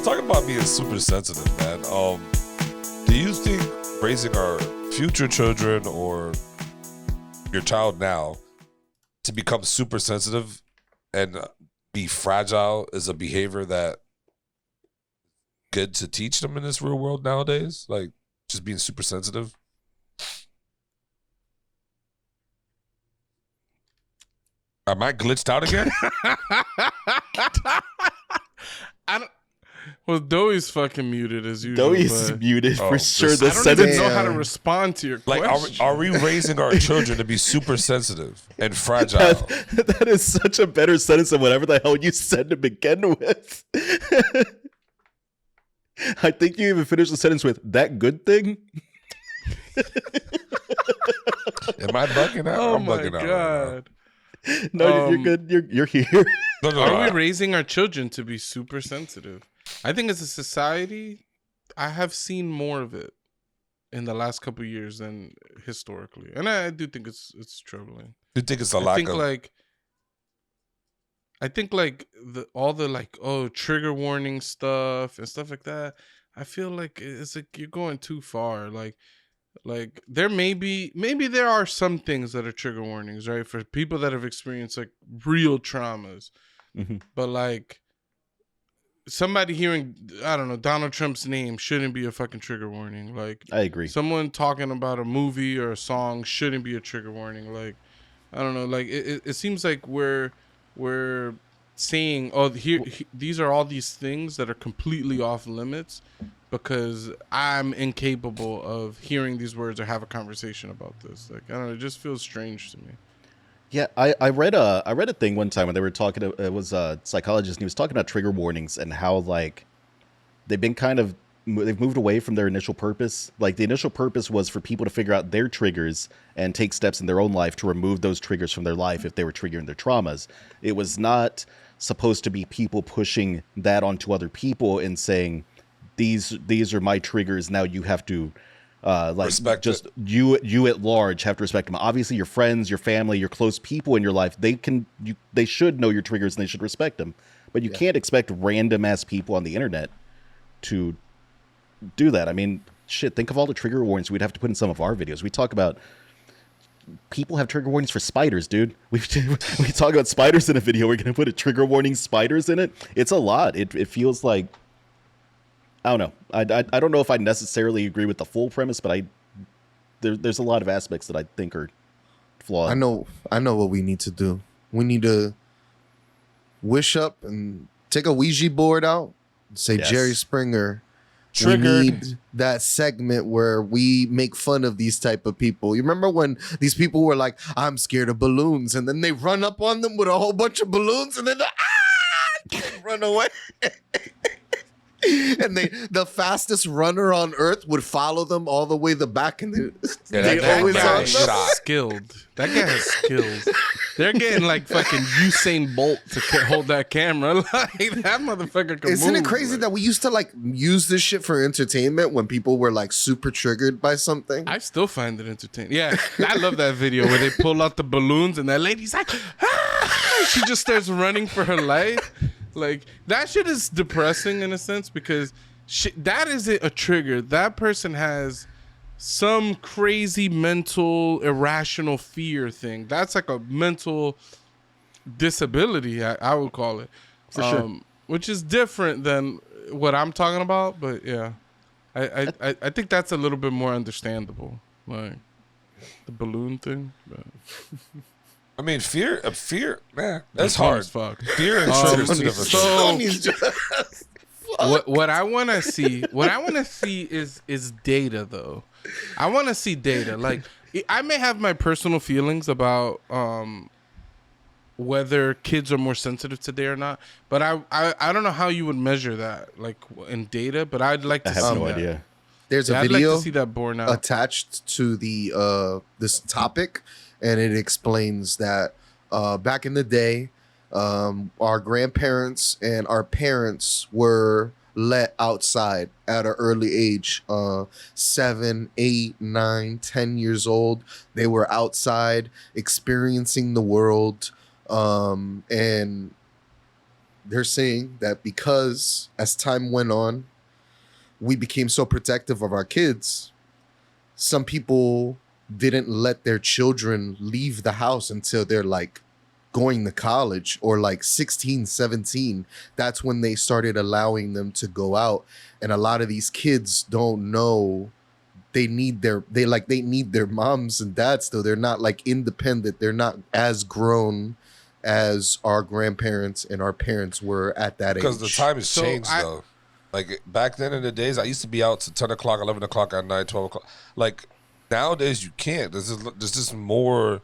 talking about being super sensitive, man. Do you think raising our future children or your child now to become super sensitive and be fragile is a behavior that good to teach them in this real world nowadays? Like just being super sensitive? Am I glitched out again? I don't. Well, Doey's fucking muted as usual. Doey's muted for sure. I don't even know how to respond to your question. Are we raising our children to be super sensitive and fragile? That is such a better sentence than whatever the hell you said to begin with. I think you even finished the sentence with that good thing. Am I bugging out? Oh I'm my bugging out god! right No, you're good. You're here. No, Are we raising our children to be super sensitive? I think as a society, I have seen more of it in the last couple of years than historically, and I do think it's troubling. You think it's a lack of? I think all the trigger warning stuff and stuff like that. I feel like it's like you're going too far. Like there maybe there are some things that are trigger warnings, right, for people that have experienced like real traumas. Mm-hmm. But like somebody hearing, I don't know, Donald Trump's name shouldn't be a fucking trigger warning. Like I agree. Someone talking about a movie or a song shouldn't be a trigger warning. Like I don't know. Like it seems like we're saying, these are all these things that are completely off limits because I'm incapable of hearing these words or have a conversation about this. Like I don't know. It just feels strange to me. Yeah, I read a thing one time when they were talking. It was a psychologist, and he was talking about trigger warnings and how like they've moved away from their initial purpose. Like the initial purpose was for people to figure out their triggers and take steps in their own life to remove those triggers from their life if they were triggering their traumas. It was not supposed to be people pushing that onto other people and saying these are my triggers. Now you have to. Respect just it. You at large have to respect them. Obviously, your friends, your family, your close people in your life, they should know your triggers and they should respect them. But you can't expect random ass people on the internet to do that. I mean, shit. Think of all the trigger warnings we'd have to put in some of our videos. We talk about people have trigger warnings for spiders, dude. We talk about spiders in a video. We're gonna put a trigger warning spiders in it. It's a lot. It feels like. I don't know. I don't know if I necessarily agree with the full premise, but there's a lot of aspects that I think are flawed. I know what we need to do. We need to wish up and take a Ouija board out. Say, Yes. Jerry Springer. Triggered. We need that segment where we make fun of these type of people. You remember when these people were like, I'm scared of balloons, and then they run up on them with a whole bunch of balloons, and then run away. And the fastest runner on earth would follow them all the way the back, and they always guy on is them. skilled. That guy has skills. They're getting like fucking Usain Bolt to hold that camera. Like that motherfucker can Isn't move. it crazy Like, that we used to like use this shit for entertainment when people were like super triggered by something? I still find it entertaining. Yeah, I love that video where they pull out the balloons and that lady's like, ah! She just starts running for her life. Like that shit is depressing in a sense because that isn't a trigger. That person has some crazy mental irrational fear thing. That's like a mental disability, I would call it. For sure. Which is different than what I'm talking about. But yeah, I think that's a little bit more understandable. Like the balloon thing. But. I mean, fear, man, that's fun hard. as fuck. Fear and triggers two different things. So what I want to see is data though. I want to see data. Like I may have my personal feelings about whether kids are more sensitive today or not, but I don't know how you would measure that like in data, but I'd like to I have see no that. idea. There's a I'd like video to see that borne out. attached to the this topic, and it explains that back in the day, our grandparents and our parents were let outside at an early age, 7, 8, 9, 10 years old. They were outside experiencing the world, and they're saying that because as time went on, we became so protective of our kids, some people didn't let their children leave the house until they're like going to college or like 16, 17. That's when they started allowing them to go out. And a lot of these kids don't know they need their moms and dads still. They're not like independent. They're not as grown as our grandparents and our parents were at that age. Because the time has So changed, though. Like, back then in the days, I used to be out to 10 o'clock, 11 o'clock at night, 12 o'clock. Like, nowadays, you can't. There's just more...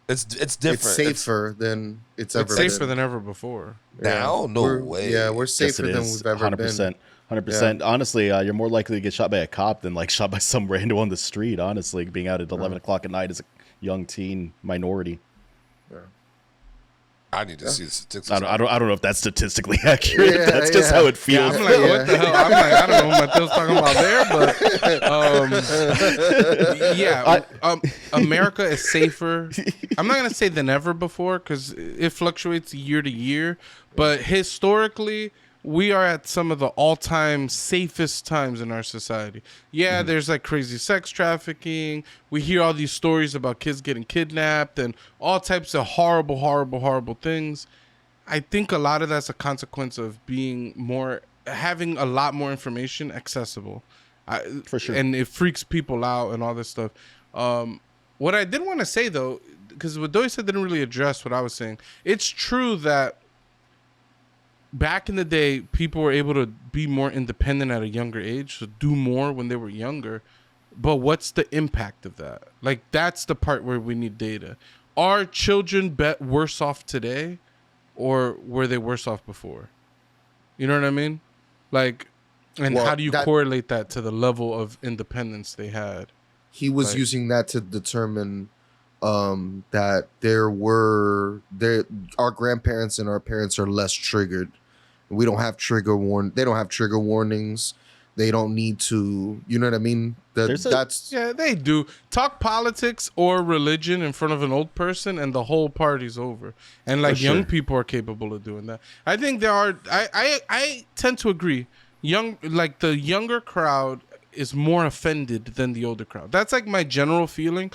It's different. It's safer than it's ever It's been. safer than ever before. Now? No way. Yeah, we're Yes, safer it than is. we've ever 100%. been. 100%. Honestly, you're more likely to get shot by a cop than like shot by some random on the street. Honestly, being out at 11 o'clock at night as a young teen minority. I need to see the statistics. I don't know if that's statistically accurate. Yeah, That's just yeah. how it feels. I'm like, what the hell? I'm like, I don't know what Mattheo's talking about there, but America is safer. I'm not gonna say than ever before because it fluctuates year to year, but historically, we are at some of the all-time safest times in our society. Yeah, there's like crazy sex trafficking. We hear all these stories about kids getting kidnapped and all types of horrible, horrible, horrible things. I think a lot of that's a consequence of having a lot more information accessible. For sure. And it freaks people out and all this stuff. What I did want to say though, because what Doi said didn't really address what I was saying. It's true that back in the day, people were able to be more independent at a younger age, so do more when they were younger. But what's the impact of that? Like, that's the part where we need data. Are children worse off today, or were they worse off before? You know what I mean? Like, and Well, how do you that- correlate that to the level of independence they had? He was Right. using that to determine that our grandparents and our parents are less triggered. We don't have they don't have trigger warnings. They don't need to, you know what I mean? That's Yeah, they do. Talk politics or religion in front of an old person and the whole party's over. And like For sure. young people are capable of doing that. I think there are I tend to agree. The younger crowd is more offended than the older crowd. That's like my general feeling.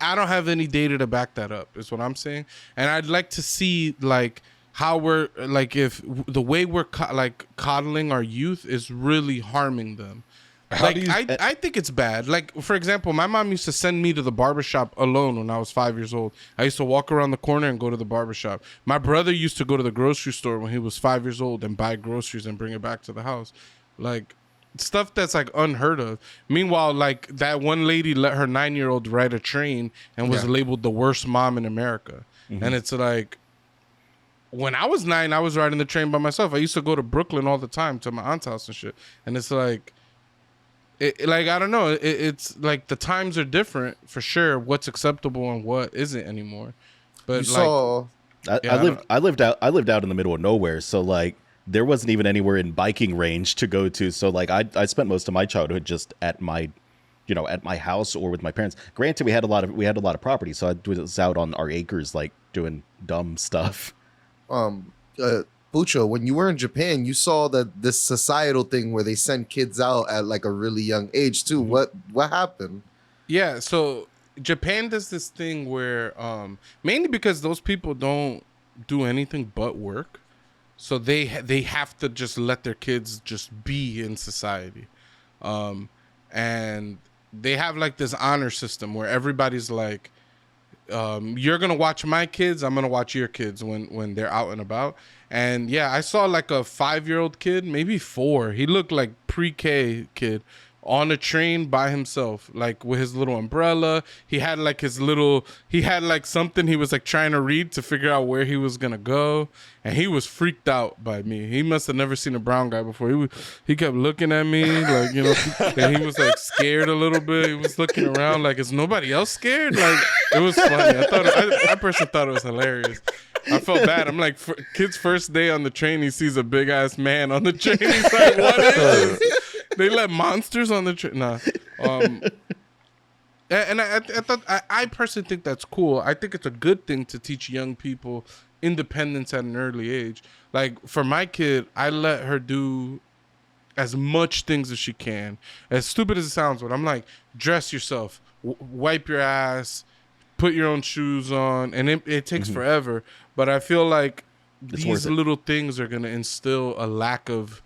I don't have any data to back that up, is what I'm saying. And I'd like to see like how we're like if the way we're coddling our youth is really harming them. How do you- I think it's bad. Like, for example, my mom used to send me to the barbershop alone when I was 5 years old. I used to walk around the corner and go to the barbershop. My brother used to go to the grocery store when he was 5 years old and buy groceries and bring it back to the house. Like, stuff that's like unheard of. Meanwhile, like that one lady let her 9-year-old ride a train and was labeled the worst mom in America. And it's like, when I was 9, I was riding the train by myself. I used to go to Brooklyn all the time to my aunt's house and shit. And it's like, I don't know. It's like the times are different for sure. What's acceptable and what isn't anymore. But you like, saw. I lived out in the middle of nowhere, so like there wasn't even anywhere in biking range to go to. So like I spent most of my childhood just at my house or with my parents. Granted, we had a lot of property, so I was out on our acres like doing dumb stuff. Pucho, when you were in Japan, you saw that this societal thing where they send kids out at like a really young age too. What happened? yeah, so Japan does this thing where mainly because those people don't do anything but work. So they have to just let their kids just be in society. And they have like this honor system where everybody's like, you're going to watch my kids, I'm going to watch your kids when they're out and about. And yeah, I saw like a 5-year-old kid, maybe 4. He looked like pre-K kid on a train by himself, like with his little umbrella. He had like something he was like trying to read to figure out where he was going to go. And he was freaked out by me. He must have never seen a brown guy before. He kept looking at me like, you know, and he was like scared a little bit. He was looking around like, is nobody else scared? Like, it was funny. I personally thought it was hilarious. I felt bad. I'm like, kid's first day on the train, he sees a big ass man on the train. He's like, what is this? They let monsters on the train. Nah. And I personally think that's cool. I think it's a good thing to teach young people independence at an early age. Like for my kid, I let her do as much things as she can. As stupid as it sounds, but I'm like, dress yourself, wipe your ass, put your own shoes on, and it takes forever. But I feel like these little things are gonna instill a lack of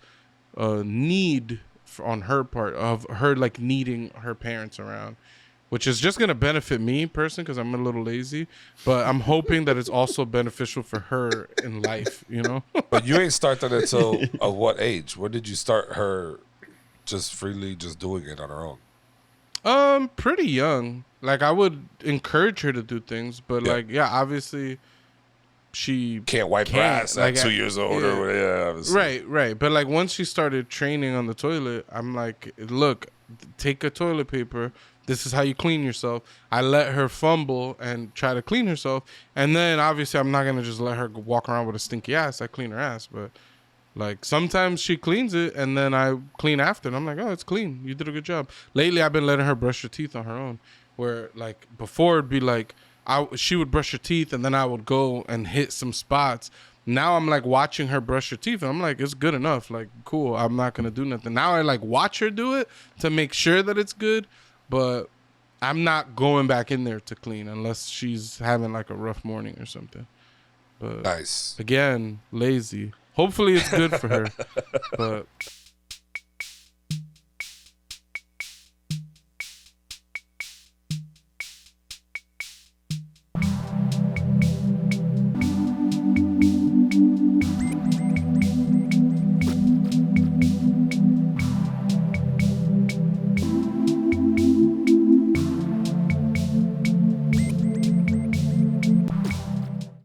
need on her part, of her like needing her parents around, which is just gonna benefit me personally because I'm a little lazy. But I'm hoping that it's also beneficial for her in life, you know. But you ain't start that until what age? When did you start her just freely just doing it on her own? Pretty young. Like I would encourage her to do things, but like obviously she Can't wipe her ass at 2 years old or Right. But like once she started training on the toilet, I'm like, look, take a toilet paper. This is how you clean yourself. I let her fumble and try to clean herself. And then obviously I'm not going to just let her walk around with a stinky ass. I clean her ass. But like sometimes she cleans it and then I clean after. And I'm like, oh, it's clean. You did a good job. Lately I've been letting her brush her teeth on her own. Where like before it'd be like, she would brush her teeth and then I would go and hit some spots. Now I'm like watching her brush her teeth and I'm like, it's good enough. Like, cool. I'm not going to do nothing. Now I like watch her do it to make sure that it's good. But I'm not going back in there to clean unless she's having like a rough morning or something. But nice. Again, lazy. Hopefully it's good for her. But